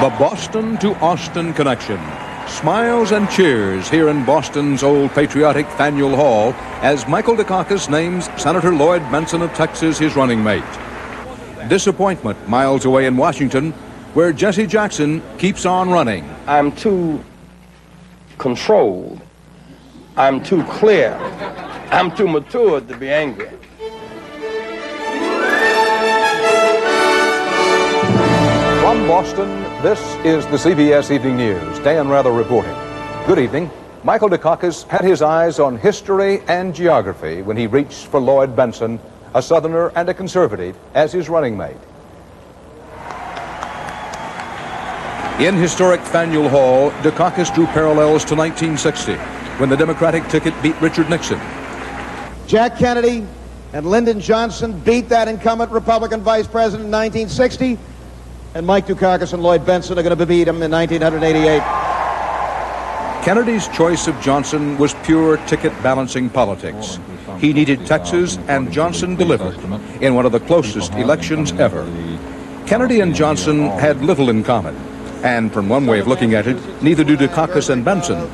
The Boston to Austin connection. Smiles and cheers here in Boston's old patriotic Faneuil Hall as Michael Dukakis names Senator Lloyd Bentsen of Texas his running mate. Disappointment miles away in Washington, where Jesse Jackson keeps on running. I'm too controlled. I'm too clear. I'm too matured to be angry. From Boston, this is the CBS Evening News. Dan Rather reporting. Good evening. Michael Dukakis had his eyes on history and geography when he reached for Lloyd Bentsen, a Southerner and a conservative, as his running mate. In historic Faneuil Hall, Dukakis drew parallels to 1960, when the Democratic ticket beat Richard Nixon. Jack Kennedy and Lyndon Johnson beat that incumbent Republican vice president in 1960, and Mike Dukakis and Lloyd Bentsen are going to beat him in 1988. Kennedy's choice of Johnson was pure ticket-balancing politics. He needed Texas, and Johnson delivered in one of the closest elections ever. Kennedy and Johnson had little in common, and from one way of looking at it, neither do Dukakis and Bentsen.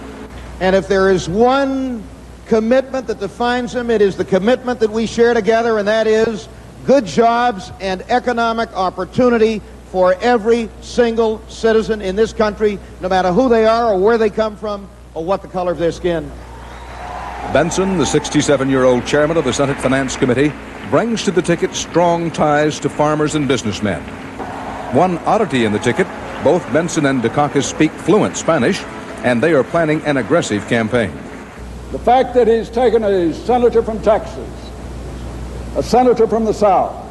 And if there is one commitment that defines him, it is the commitment that we share together, and that is good jobs and economic opportunity for every single citizen in this country, no matter who they are or where they come from or what the color of their skin. Bentsen, the 67-year-old chairman of the Senate Finance Committee, brings to the ticket strong ties to farmers and businessmen. One oddity in the ticket, both Bentsen and Dukakis speak fluent Spanish, and they are planning an aggressive campaign. The fact that he's taken a senator from Texas, a senator from the South,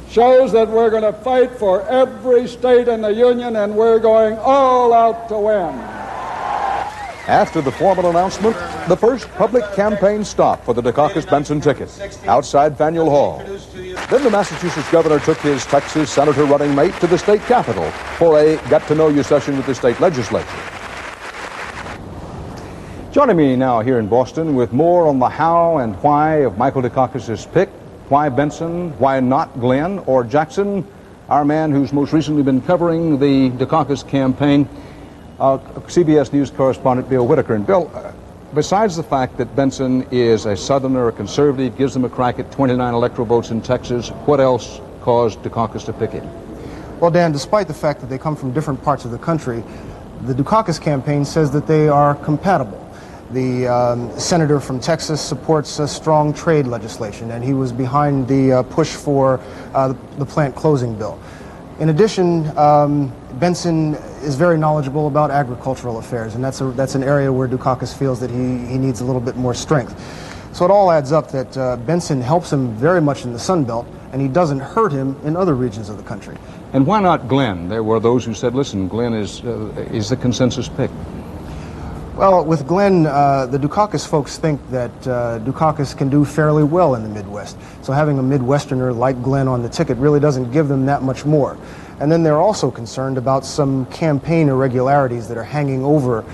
shows that we're going to fight for every state in the Union, and we're going all out to win. After the formal announcement, the first public campaign stop for the Dukakis-Bentsen ticket, outside Faneuil Hall. Then the Massachusetts governor took his Texas senator running mate to the state capitol for a get-to-know-you session with the state legislature. Joining me now here in Boston with more on the how and why of Michael Dukakis' pick, why Bentsen, why not Glenn or Jackson, our man who's most recently been covering the Dukakis campaign, CBS News correspondent Bill Whitaker. And Bill, besides the fact that Bentsen is a Southerner, a conservative, gives them a crack at 29 electoral votes in Texas, what else caused Dukakis to pick him? Well, Dan, despite the fact that they come from different parts of the country, the Dukakis campaign says that they are compatible. The senator from Texas supports strong trade legislation, and he was behind the push for the plant closing bill. In addition, Bentsen is very knowledgeable about agricultural affairs, and that's an area where Dukakis feels that he needs a little bit more strength. So it all adds up that Bentsen helps him very much in the Sun Belt, and he doesn't hurt him in other regions of the country. And why not Glenn? There were those who said, listen, Glenn is the consensus pick. Well, with Glenn, the Dukakis folks think that Dukakis can do fairly well in the Midwest. So having a Midwesterner like Glenn on the ticket really doesn't give them that much more. And then they're also concerned about some campaign irregularities that are hanging over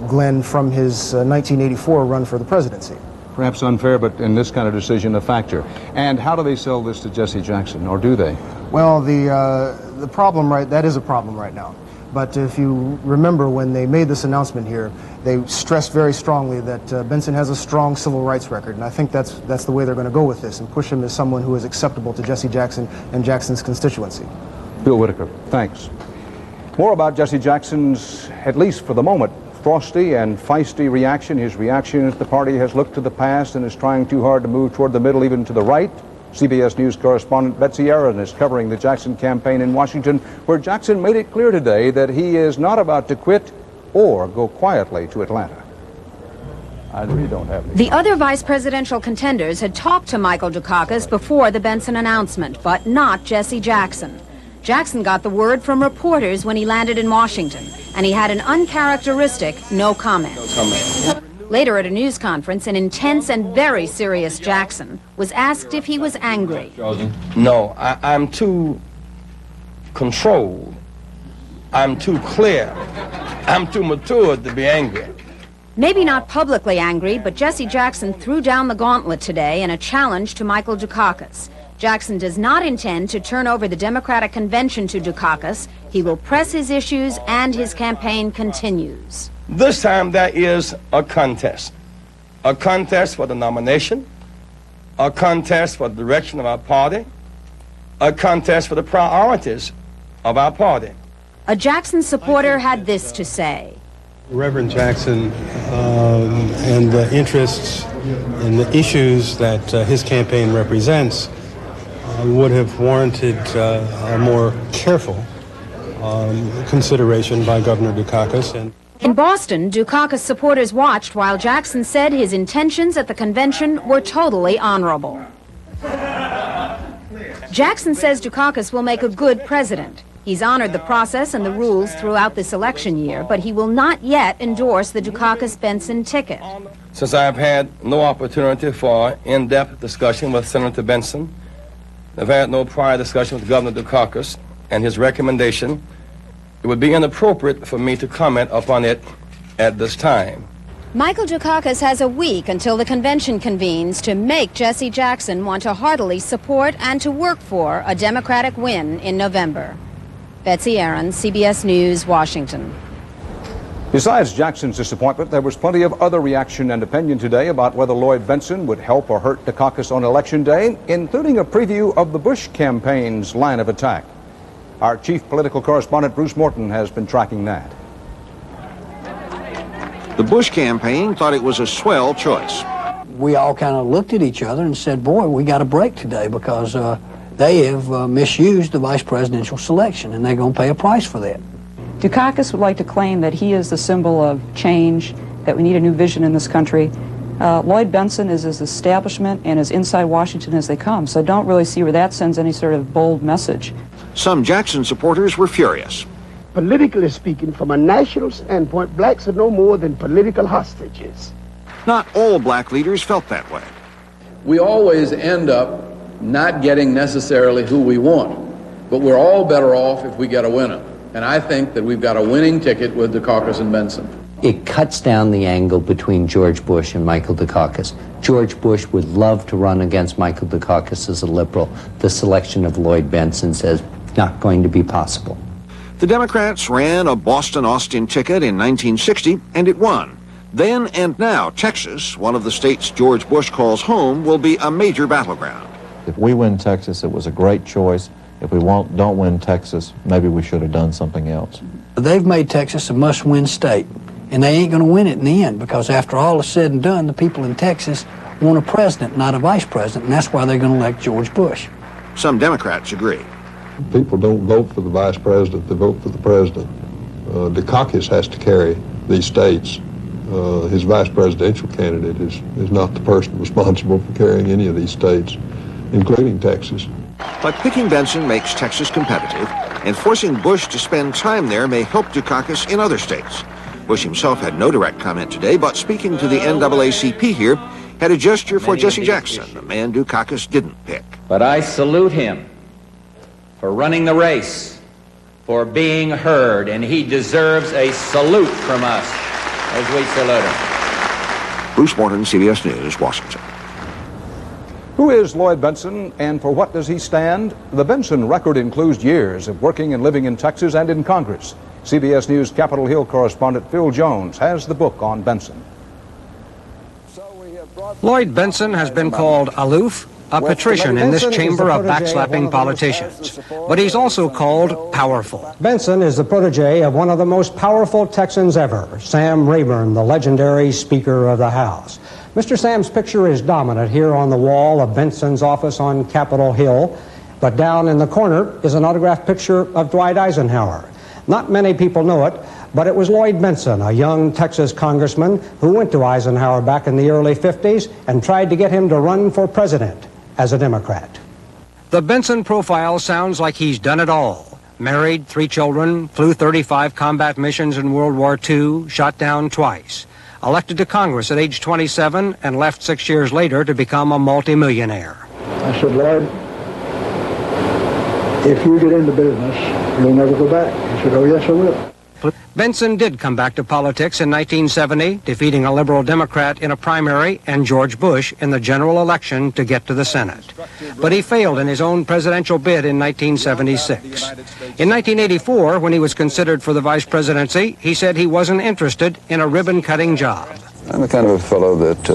Glenn from his 1984 run for the presidency. Perhaps unfair, but in this kind of decision, a factor. And how do they sell this to Jesse Jackson, or do they? Well, the problem, that is a problem right now. But if you remember when they made this announcement here, they stressed very strongly that Bentsen has a strong civil rights record, and I think that's the way they're going to go with this and push him as someone who is acceptable to Jesse Jackson and Jackson's constituency. Bill Whitaker, thanks. More about Jesse Jackson's, at least for the moment, frosty and feisty reaction. His reaction is the party has looked to the past and is trying too hard to move toward the middle, even to the right. CBS News correspondent Betsy Aaron is covering the Jackson campaign in Washington, where Jackson made it clear today that he is not about to quit or go quietly to Atlanta. I really don't have any. The other vice presidential contenders had talked to Michael Dukakis before the Bentsen announcement, but not Jesse Jackson. Jackson got the word from reporters when he landed in Washington, and he had an uncharacteristic no comment. Later at a news conference, an intense and very serious Jackson was asked if he was angry. No, I'm too controlled. I'm too clear. I'm too matured to be angry. Maybe not publicly angry, but Jesse Jackson threw down the gauntlet today in a challenge to Michael Dukakis. Jackson does not intend to turn over the Democratic convention to Dukakis. He will press his issues, and his campaign continues. This time there is a contest for the nomination, a contest for the direction of our party, a contest for the priorities of our party. A Jackson supporter had this to say. Reverend Jackson and the interests and the issues that his campaign represents would have warranted a more careful consideration by Governor Dukakis. In Boston, Dukakis supporters watched while Jackson said his intentions at the convention were totally honorable. Jackson says Dukakis will make a good president. He's honored the process and the rules throughout this election year, but he will not yet endorse the Dukakis-Benson ticket. Since I have had no opportunity for in-depth discussion with Senator Benson, I've had no prior discussion with Governor Dukakis and his recommendation, it would be inappropriate for me to comment upon it at this time. Michael Dukakis has a week until the convention convenes to make Jesse Jackson want to heartily support and to work for a Democratic win in November. Betsy Aaron, CBS News, Washington. Besides Jackson's disappointment, there was plenty of other reaction and opinion today about whether Lloyd Benson would help or hurt Dukakis on Election Day, including a preview of the Bush campaign's line of attack. Our chief political correspondent, Bruce Morton, has been tracking that. The Bush campaign thought it was a swell choice. We all kind of looked at each other and said, boy, we got a break today because they have misused the vice presidential selection, and they're going to pay a price for that. Dukakis would like to claim that he is the symbol of change, that we need a new vision in this country. Lloyd Benson is as establishment and as inside Washington as they come, so I don't really see where that sends any sort of bold message. Some Jackson supporters were furious. Politically speaking, from a national standpoint, blacks are no more than political hostages. Not all black leaders felt that way. We always end up not getting necessarily who we want, but we're all better off if we get a winner. And I think that we've got a winning ticket with Dukakis and Benson. It cuts down the angle between George Bush and Michael Dukakis. George Bush would love to run against Michael Dukakis as a liberal. The selection of Lloyd Benson says not going to be possible. The Democrats ran a Boston-Austin ticket in 1960, and it won. Then and now, Texas, one of the states George Bush calls home, will be a major battleground. If we win Texas, it was a great choice. If we don't win Texas, maybe we should have done something else. They've made Texas a must-win state, and they ain't going to win it in the end because after all is said and done, the people in Texas want a president, not a vice president, and that's why they're going to elect George Bush. Some Democrats agree. People don't vote for the vice president, they vote for the president. Dukakis has to carry these states. His vice presidential candidate is not the person responsible for carrying any of these states, including Texas. But picking Benson makes Texas competitive, and forcing Bush to spend time there may help Dukakis in other states. Bush himself had no direct comment today, but speaking to the NAACP here, had a gesture for Jesse Jackson, the man Dukakis didn't pick. But I salute him for running the race, for being heard, and he deserves a salute from us as we salute him. Bruce Morton, CBS News, Washington. Who is Lloyd Benson, and for what does he stand? The Benson record includes years of working and living in Texas and in Congress. CBS News Capitol Hill correspondent Phil Jones has the book on Benson. Lloyd Benson has been called aloof, a patrician in this chamber of backslapping politicians. But he's also called powerful. Benson is the protege of one of the most powerful Texans ever, Sam Rayburn, the legendary Speaker of the House. Mr. Sam's picture is dominant here on the wall of Benson's office on Capitol Hill, but down in the corner is an autographed picture of Dwight Eisenhower. Not many people know it, but it was Lloyd Benson, a young Texas congressman who went to Eisenhower back in the early 50s and tried to get him to run for president as a Democrat. The Benson profile sounds like he's done it all. Married, 3 children, flew 35 combat missions in World War II, shot down twice. Elected to Congress at age 27 and left 6 years later to become a multimillionaire. I said, Lloyd, if you get into business, you'll never go back. He said, oh, yes, I will. Benson did come back to politics in 1970, defeating a liberal Democrat in a primary and George Bush in the general election to get to the Senate. But he failed in his own presidential bid in 1976. In 1984, when he was considered for the vice presidency, he said he wasn't interested in a ribbon-cutting job. I'm the kind of a fellow that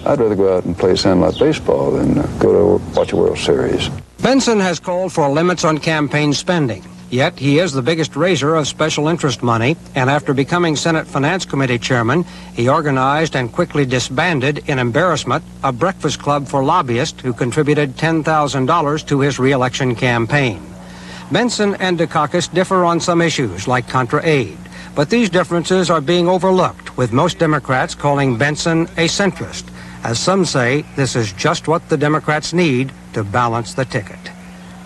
I'd rather go out and play sandlot baseball than go to watch a World Series. Benson has called for limits on campaign spending. Yet he is the biggest raiser of special interest money, and after becoming Senate Finance Committee chairman, he organized and quickly disbanded in embarrassment a breakfast club for lobbyists who contributed $10,000 to his re-election campaign. Benson and Dukakis differ on some issues like Contra aid, but these differences are being overlooked, with most Democrats calling Benson a centrist. As some say, this is just what the Democrats need to balance the ticket.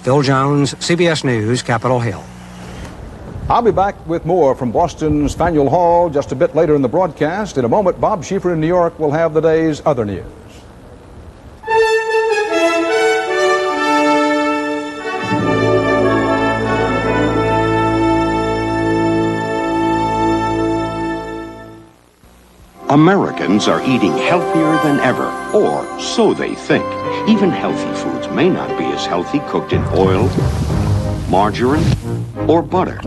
Phil Jones, CBS News, Capitol Hill. I'll be back with more from Boston's Faneuil Hall just a bit later in the broadcast. In a moment, Bob Schieffer in New York will have the day's other news. Americans are eating healthier than ever, or so they think. Even healthy foods may not be as healthy cooked in oil, margarine, or butter.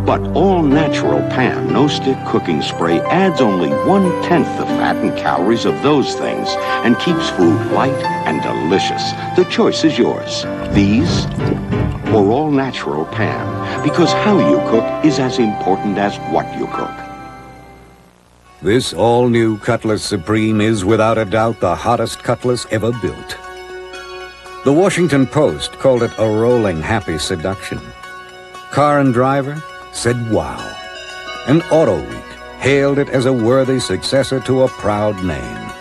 But all-natural Pan no-stick cooking spray adds only 1/10 the fat and calories of those things and keeps food light and delicious. The choice is yours. These or all-natural Pan, because how you cook is as important as what you cook. This all-new Cutlass Supreme is without a doubt the hottest Cutlass ever built. The Washington Post called it a rolling, happy seduction. Car and Driver said wow. And Auto Week hailed it as a worthy successor to a proud name.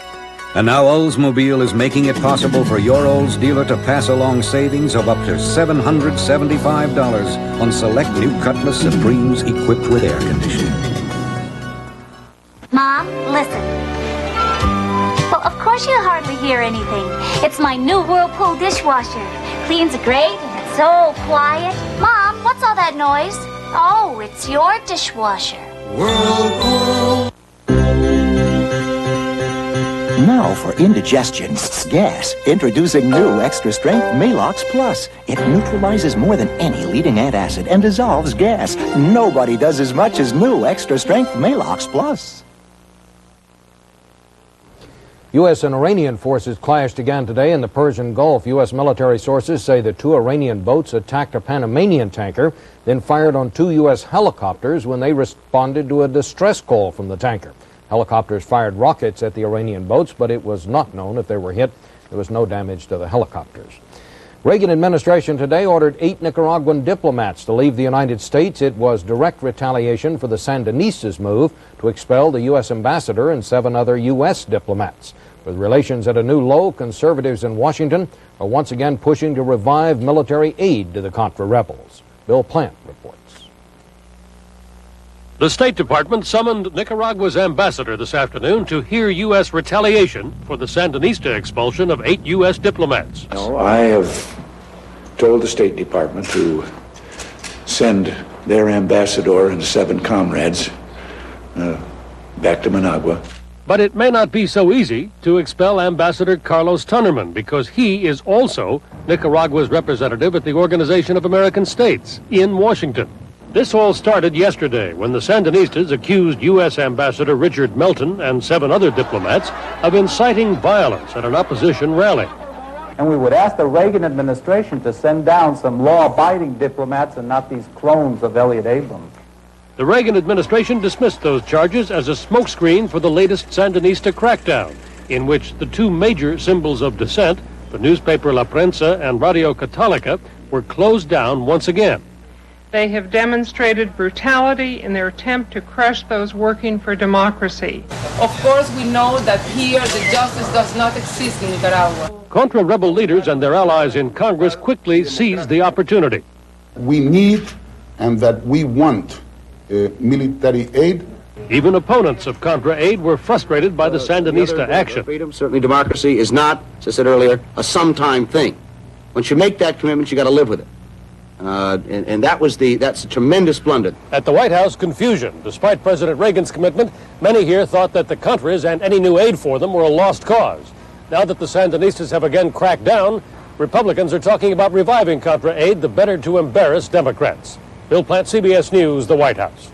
And now Oldsmobile is making it possible for your Olds dealer to pass along savings of up to $775 on select new Cutlass Supremes equipped with air conditioning. Mom, listen. Well, of course you hardly hear anything. It's my new Whirlpool dishwasher. Cleans great and it's so quiet. Mom, what's all that noise? Oh, it's your dishwasher. Whirlpool. Now for indigestion, gas. Introducing new Extra Strength Malox Plus. It neutralizes more than any leading antacid and dissolves gas. Nobody does as much as new Extra Strength Malox Plus. U.S. and Iranian forces clashed again today in the Persian Gulf. U.S. military sources say the two Iranian boats attacked a Panamanian tanker, then fired on two U.S. helicopters when they responded to a distress call from the tanker. Helicopters fired rockets at the Iranian boats, but it was not known if they were hit. There was no damage to the helicopters. Reagan administration today ordered 8 Nicaraguan diplomats to leave the United States. It was direct retaliation for the Sandinistas' move to expel the U.S. ambassador and 7 other U.S. diplomats. With relations at a new low, conservatives in Washington are once again pushing to revive military aid to the Contra rebels. Bill Plant reports. The State Department summoned Nicaragua's ambassador this afternoon to hear U.S. retaliation for the Sandinista expulsion of 8 U.S. diplomats. No, I have told the State Department to send their ambassador and 7 comrades back to Managua. But it may not be so easy to expel Ambassador Carlos Tunnerman because he is also Nicaragua's representative at the Organization of American States in Washington. This all started yesterday when the Sandinistas accused U.S. Ambassador Richard Melton and 7 other diplomats of inciting violence at an opposition rally. And we would ask the Reagan administration to send down some law-abiding diplomats and not these clones of Elliott Abrams. The Reagan administration dismissed those charges as a smokescreen for the latest Sandinista crackdown, in which the 2 major symbols of dissent, the newspaper La Prensa and Radio Católica, were closed down once again. They have demonstrated brutality in their attempt to crush those working for democracy. Of course, we know that here the justice does not exist in Nicaragua. Contra rebel leaders and their allies in Congress quickly seized the opportunity. We need and that we want military aid. Even opponents of Contra aid were frustrated by the Sandinista action. Freedom, certainly democracy, is not, as I said earlier, a sometime thing. Once you make that commitment, you got to live with it. And that's a tremendous blunder. At the White House, confusion. Despite President Reagan's commitment, many here thought that the countries and any new aid for them were a lost cause. Now that the Sandinistas have again cracked down, Republicans are talking about reviving Contra aid, the better to embarrass Democrats. Bill Plant, CBS News, the White House.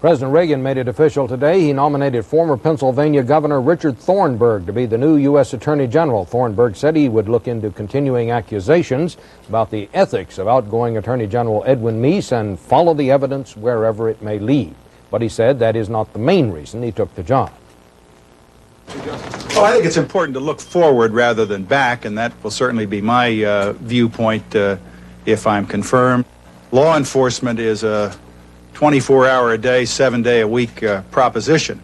President Reagan made it official today. He nominated former Pennsylvania Governor Richard Thornburg to be the new U.S. Attorney General. Thornburg said he would look into continuing accusations about the ethics of outgoing Attorney General Edwin Meese and follow the evidence wherever it may lead. But he said that is not the main reason he took the job. Well, I think it's important to look forward rather than back, and that will certainly be my viewpoint if I'm confirmed. Law enforcement is a 24-hour-a-day, 7-day-a-week proposition.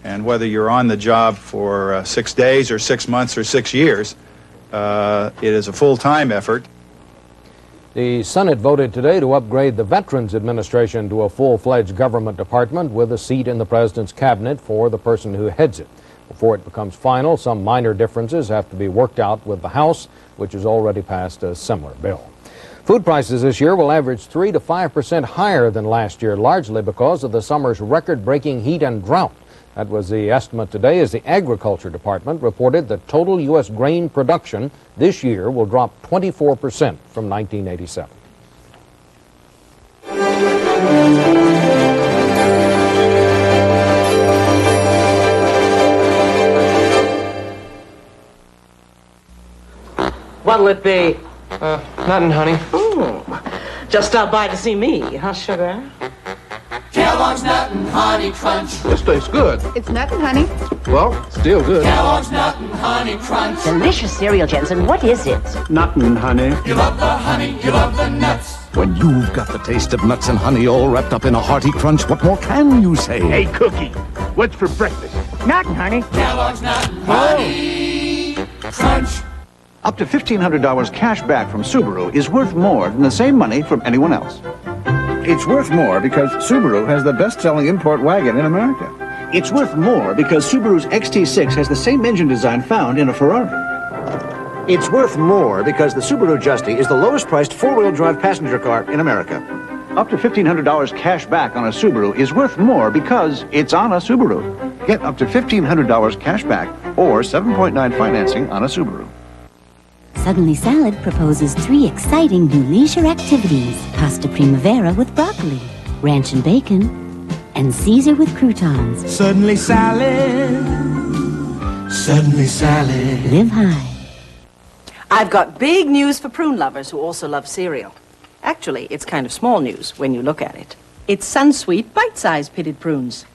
And whether you're on the job for 6 days or 6 months or 6 years, it is a full-time effort. The Senate voted today to upgrade the Veterans Administration to a full-fledged government department with a seat in the President's cabinet for the person who heads it. Before it becomes final, some minor differences have to be worked out with the House, which has already passed a similar bill. Food prices this year will average 3 to 5% higher than last year, largely because of the summer's record-breaking heat and drought. That was the estimate today as the Agriculture Department reported that total U.S. grain production this year will drop 24% from 1987. What'll it be? Nothing, honey. Just stop by to see me, huh, sugar? Kellogg's Nut and Honey Crunch. This tastes good. It's nothing, honey. Well, still good. Kellogg's Nut and Honey Crunch. Delicious cereal, Jensen. What is it? Nuttin', honey. You love the honey, you love the nuts. When you've got the taste of nuts and honey all wrapped up in a hearty crunch, what more can you say? Hey, Cookie, what's for breakfast? Nothing, honey. Kellogg's Nut and Honey Crunch. Up to $1,500 cash back from Subaru is worth more than the same money from anyone else. It's worth more because Subaru has the best-selling import wagon in America. It's worth more because Subaru's XT6 has the same engine design found in a Ferrari. It's worth more because the Subaru Justy is the lowest-priced four-wheel drive passenger car in America. Up to $1,500 cash back on a Subaru is worth more because it's on a Subaru. Get up to $1,500 cash back or 7.9 financing on a Subaru. Suddenly Salad proposes 3 exciting new leisure activities. Pasta Primavera with broccoli, ranch and bacon, and Caesar with croutons. Suddenly Salad. Suddenly Salad. Live high. I've got big news for prune lovers who also love cereal. Actually, it's kind of small news when you look at it. It's Sunsweet bite-sized pitted prunes.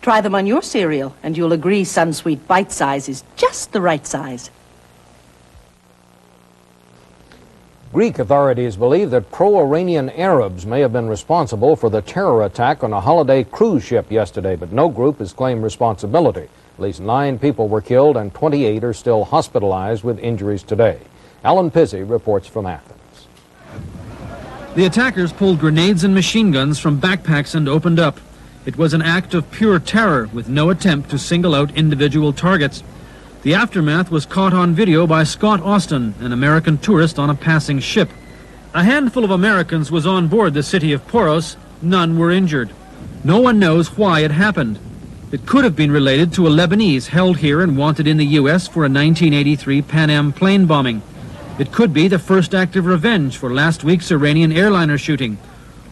Try them on your cereal, and you'll agree Sunsweet bite-size is just the right size. Greek authorities believe that pro-Iranian Arabs may have been responsible for the terror attack on a holiday cruise ship yesterday, but no group has claimed responsibility. At least 9 people were killed and 28 are still hospitalized with injuries today. Alan Pizzi reports from Athens. The attackers pulled grenades and machine guns from backpacks and opened up. It was an act of pure terror with no attempt to single out individual targets. The aftermath was caught on video by Scott Austin, an American tourist on a passing ship. A handful of Americans was on board the city of Poros. None were injured. No one knows why it happened. It could have been related to a Lebanese held here and wanted in the U.S. for a 1983 Pan Am plane bombing. It could be the first act of revenge for last week's Iranian airliner shooting.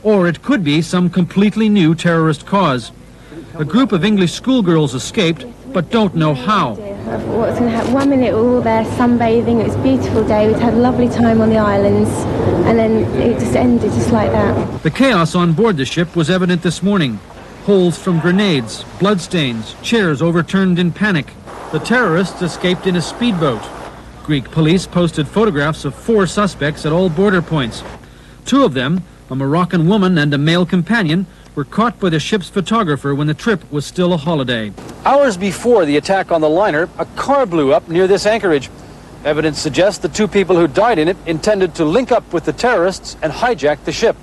Or it could be some completely new terrorist cause. A group of English schoolgirls escaped, but don't know how. What's going to happen? 1 minute we were all there sunbathing, it was a beautiful day, we'd had a lovely time on the islands, and then it just ended just like that. The chaos on board the ship was evident this morning. Holes from grenades, bloodstains, chairs overturned in panic. The terrorists escaped in a speedboat. Greek police posted photographs of 4 suspects at all border points. 2 of them, a Moroccan woman and a male companion, were caught by the ship's photographer when the trip was still a holiday. Hours before the attack on the liner, a car blew up near this anchorage. Evidence suggests the 2 people who died in it intended to link up with the terrorists and hijack the ship.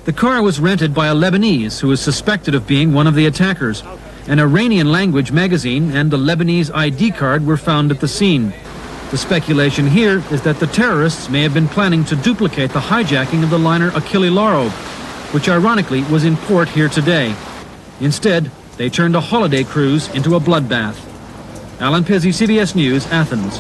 The car was rented by a Lebanese who is suspected of being one of the attackers. An Iranian language magazine and a Lebanese ID card were found at the scene. The speculation here is that the terrorists may have been planning to duplicate the hijacking of the liner Achille Lauro, which ironically was in port here today. Instead, they turned a holiday cruise into a bloodbath. Alan Pizzi, CBS News, Athens.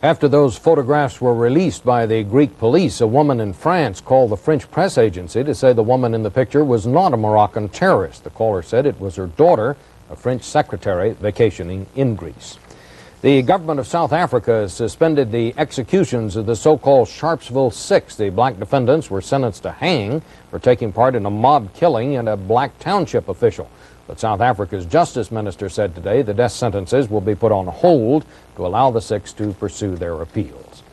After those photographs were released by the Greek police, a woman in France called the French press agency to say the woman in the picture was not a Moroccan terrorist. The caller said it was her daughter, a French secretary, vacationing in Greece. The government of South Africa has suspended the executions of the so-called Sharpsville Six. The black defendants were sentenced to hang for taking part in a mob killing in a black township official. But South Africa's justice minister said today the death sentences will be put on hold to allow the six to pursue their appeals.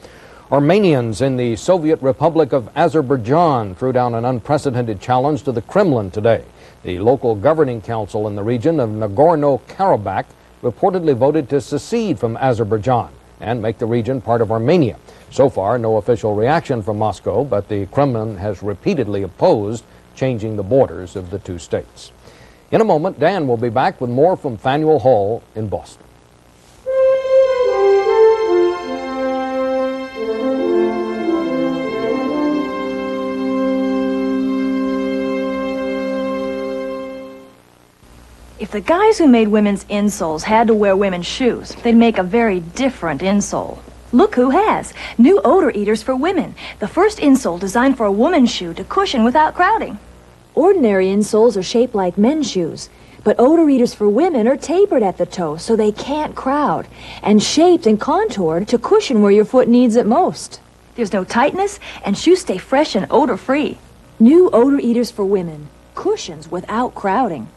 Armenians in the Soviet Republic of Azerbaijan threw down an unprecedented challenge to the Kremlin today. The local governing council in the region of Nagorno-Karabakh reportedly voted to secede from Azerbaijan and make the region part of Armenia. So far, no official reaction from Moscow, but the Kremlin has repeatedly opposed changing the borders of the two states. In a moment, Dan will be back with more from Faneuil Hall in Boston. If the guys who made women's insoles had to wear women's shoes, they'd make a very different insole. Look who has. New odor eaters for women. The first insole designed for a woman's shoe to cushion without crowding. Ordinary insoles are shaped like men's shoes, but odor eaters for women are tapered at the toe so they can't crowd, and shaped and contoured to cushion where your foot needs it most. There's no tightness, and shoes stay fresh and odor-free. New odor eaters for women. Cushions without crowding.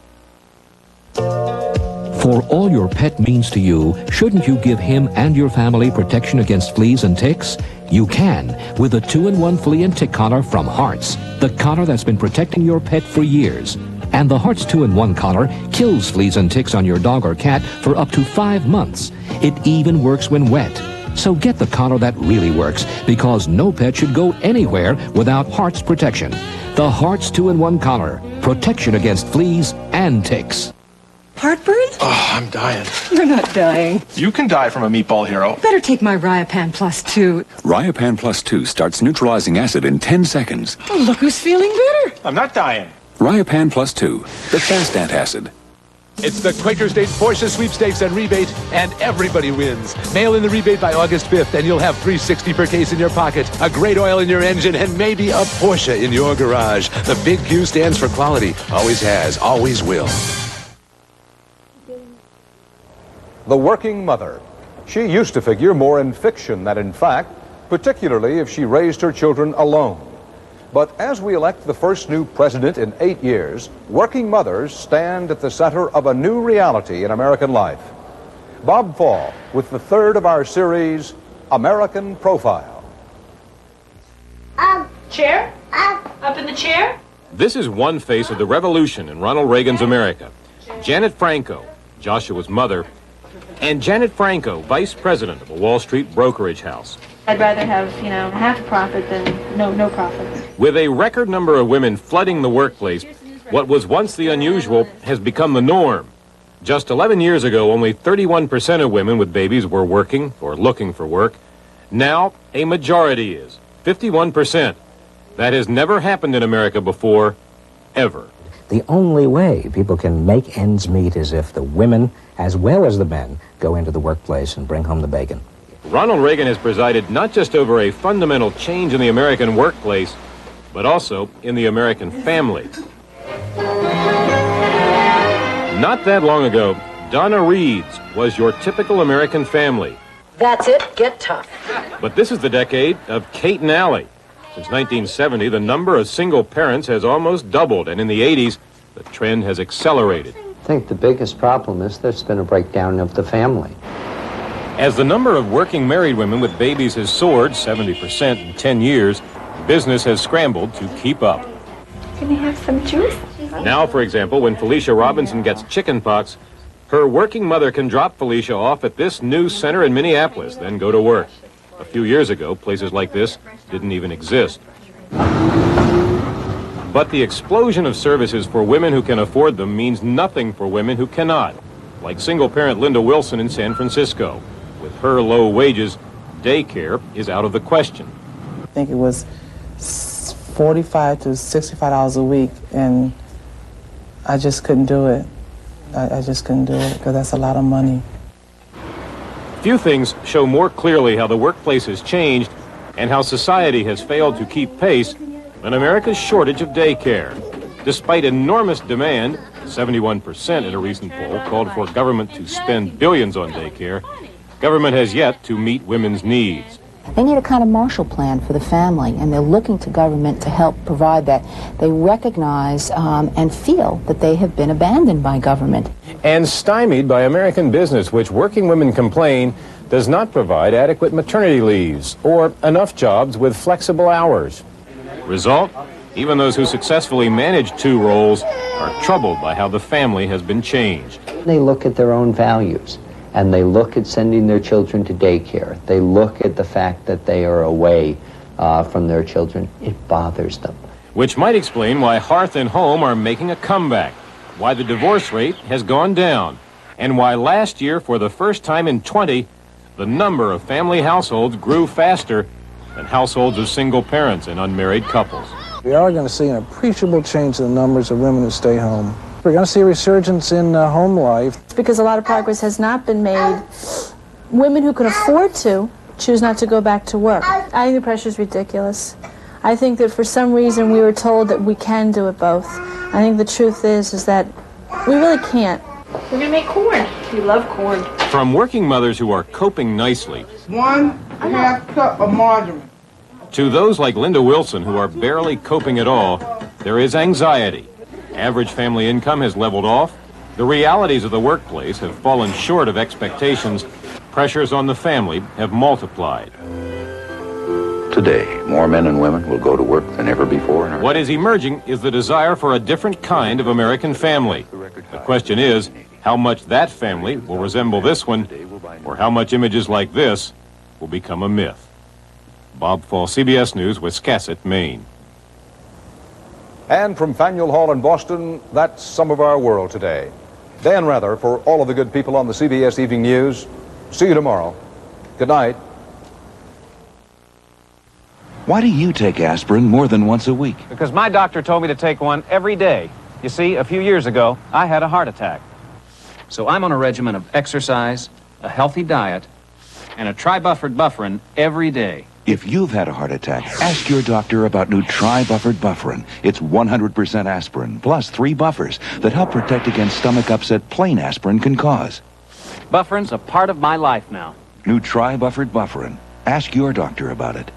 For all your pet means to you, shouldn't you give him and your family protection against fleas and ticks? You can with the 2-in-1 flea and tick collar from Hearts, the collar that's been protecting your pet for years. And the Hearts 2-in-1 collar kills fleas and ticks on your dog or cat for up to 5 months. It even works when wet. So get the collar that really works, because no pet should go anywhere without Hearts protection. The Hearts 2-in-1 collar, protection against fleas and ticks. Heartburn? Oh, I'm dying. You're not dying. You can die from a meatball hero. Better take my Riopan Plus 2. Riopan Plus 2 starts neutralizing acid in 10 seconds. Oh, look who's feeling better. I'm not dying. Riopan Plus 2, the fast antacid. It's the Quaker State Porsche Sweepstakes and Rebate, and everybody wins. Mail in the rebate by August 5th, and you'll have $360 per case in your pocket, a great oil in your engine, and maybe a Porsche in your garage. The big Q stands for quality. Always has, always will. The working mother. She used to figure more in fiction than in fact, particularly if she raised her children alone. But as we elect the first new president in 8 years, working mothers stand at the center of a new reality in American life. Bob Fall with the third of our series, American Profile. Chair? Up in the chair? This is one face of the revolution in Ronald Reagan's America. Janet Franco, Joshua's mother, and Janet Franco, vice president of a Wall Street brokerage house. I'd rather have, half a profit than no profits. With a record number of women flooding the workplace, what was once the unusual has become the norm. Just 11 years ago, only 31% of women with babies were working or looking for work. Now, a majority is, 51%. That has never happened in America before, ever. The only way people can make ends meet is if the women, as well as the men, go into the workplace and bring home the bacon. Ronald Reagan has presided not just over a fundamental change in the American workplace, but also in the American family. Not that long ago, Donna Reed's was your typical American family. That's it. Get tough. But this is the decade of Kate and Allie. Since 1970, the number of single parents has almost doubled, and in the 80s, the trend has accelerated. I think the biggest problem is there's been a breakdown of the family. As the number of working married women with babies has soared 70% in 10 years, business has scrambled to keep up. Can I have some juice? Now, for example, when Felicia Robinson gets chickenpox, her working mother can drop Felicia off at this new center in Minneapolis, then go to work. A few years ago, places like this didn't even exist. But the explosion of services for women who can afford them means nothing for women who cannot, like single-parent Linda Wilson in San Francisco. With her low wages, daycare is out of the question. I think it was $45 to $65 a week, and I just couldn't do it. I just couldn't do it because that's a lot of money. Few things show more clearly how the workplace has changed and how society has failed to keep pace than America's shortage of daycare. Despite enormous demand, 71% in a recent poll called for government to spend billions on daycare. Government has yet to meet women's needs. They need a kind of Marshall Plan for the family, and they're looking to government to help provide that. They recognize and feel that they have been abandoned by government. And stymied by American business, which working women complain does not provide adequate maternity leaves or enough jobs with flexible hours. Result? Even those who successfully manage two roles are troubled by how the family has been changed. They look at their own values, and they look at sending their children to daycare. They look at the fact that they are away from their children. It bothers them. Which might explain why hearth and home are making a comeback, why the divorce rate has gone down, and why last year, for the first time in 20, the number of family households grew faster than households of single parents and unmarried couples. We are going to see an appreciable change in the numbers of women who stay home. We're going to see a resurgence in home life. Because a lot of progress has not been made. Women who can afford to choose not to go back to work. I think the pressure is ridiculous. I think that for some reason we were told that we can do it both. I think the truth is that we really can't. We're going to make corn. We love corn. From working mothers who are coping nicely 1/2 cup of margarine to those like Linda Wilson who are barely coping at all, there is anxiety. Average family income has leveled off. The realities of the workplace have fallen short of expectations. Pressures on the family have multiplied. Today, more men and women will go to work than ever before. What is emerging is the desire for a different kind of American family. The question is, how much that family will resemble this one, or how much images like this will become a myth. Bob Fall, CBS News, Wiscasset, Maine. And from Faneuil Hall in Boston, that's some of our world today. Dan Rather, for all of the good people on the CBS Evening News, see you tomorrow. Good night. Why do you take aspirin more than once a week? Because my doctor told me to take one every day. You see, a few years ago, I had a heart attack. So I'm on a regimen of exercise, a healthy diet, and a tri-buffered bufferin every day. If you've had a heart attack, ask your doctor about new tri-buffered bufferin. It's 100% aspirin, plus 3 buffers that help protect against stomach upset plain aspirin can cause. Bufferin's a part of my life now. New tri-buffered bufferin. Ask your doctor about it.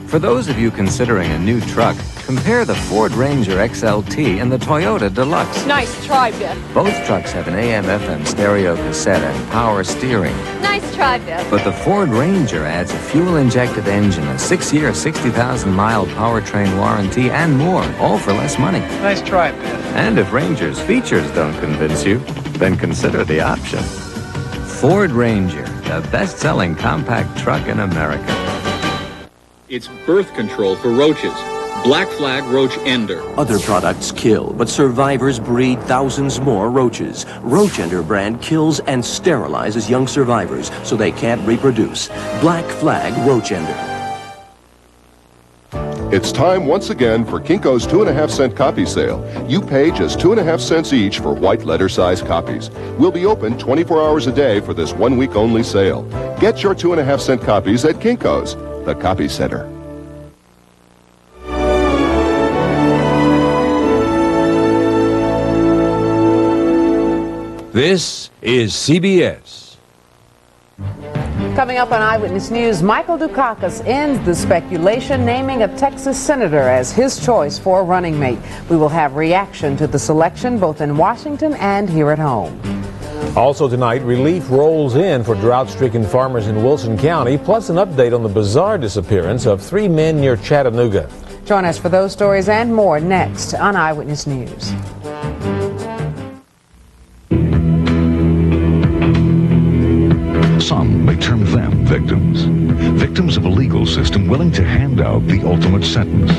For those of you considering a new truck, compare the Ford Ranger XLT and the Toyota Deluxe. Nice try, Biff. Both trucks have an AM/FM stereo cassette and power steering. Nice try, Biff. But the Ford Ranger adds a fuel-injected engine, a 6-year, 60,000-mile powertrain warranty, and more, all for less money. Nice try, Biff. And if Ranger's features don't convince you, then consider the option. Ford Ranger, the best-selling compact truck in America. It's birth control for roaches. Black Flag Roach Ender. Other products kill, but survivors breed thousands more roaches. Roach Ender brand kills and sterilizes young survivors so they can't reproduce. Black Flag Roach Ender. It's time once again for Kinko's 2.5-cent copy sale. You pay just 2.5 cents each for white letter size copies. We'll be open 24 hours a day for this 1-week only sale. Get your 2.5-cent copies at Kinko's, the Copy Center. This is CBS. Coming up on Eyewitness News, Michael Dukakis ends the speculation naming a Texas senator as his choice for a running mate. We will have reaction to the selection both in Washington and here at home. Also tonight, relief rolls in for drought-stricken farmers in Wilson County, plus an update on the bizarre disappearance of 3 men near Chattanooga. Join us for those stories and more next on Eyewitness News. Some may term them victims. Victims of a legal system willing to hand out the ultimate sentence.